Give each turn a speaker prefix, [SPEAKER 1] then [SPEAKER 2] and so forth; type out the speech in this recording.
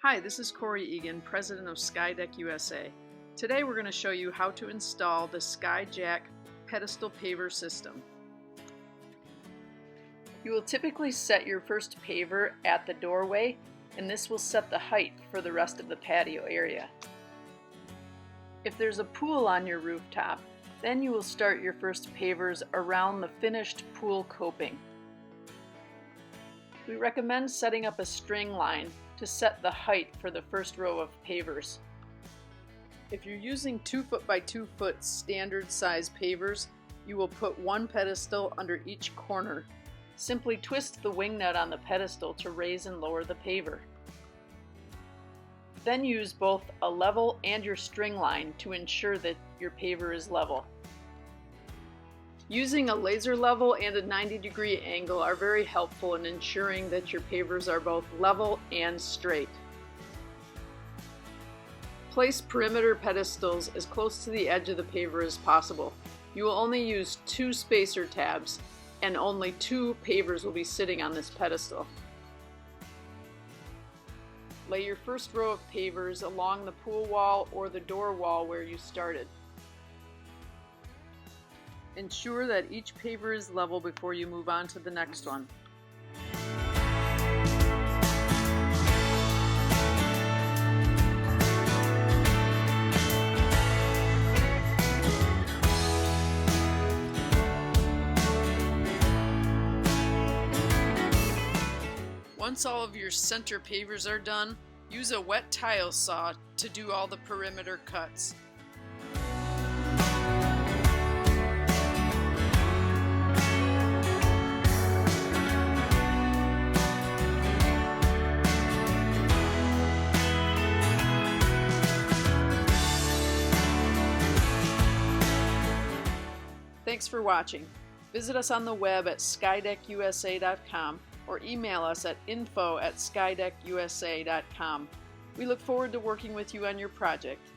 [SPEAKER 1] Hi, this is Corey Egan, President of SkyJack USA. Today we're going to show you how to install the SkyJack pedestal paver system. You will typically set your first paver at the doorway, and this will set the height for the rest of the patio area. If there's a pool on your rooftop, then you will start your first pavers around the finished pool coping. We recommend setting up a string line to set the height for the first row of pavers. If you're using 2 foot by 2 foot standard size pavers, you will put one pedestal under each corner. Simply twist the wing nut on the pedestal to raise and lower the paver. Then use both a level and your string line to ensure that your paver is level. Using a laser level and a 90-degree angle are very helpful in ensuring that your pavers are both level and straight. Place perimeter pedestals as close to the edge of the paver as possible. You will only use 2 spacer tabs, and only 2 pavers will be sitting on this pedestal. Lay your first row of pavers along the pool wall or the door wall where you started. Ensure that each paver is level before you move on to the next one. Once all of your center pavers are done, use a wet tile saw to do all the perimeter cuts. Thanks for watching. Visit us on the web at skydackusa.com or email us at info@skydackusa.com. We look forward to working with you on your project.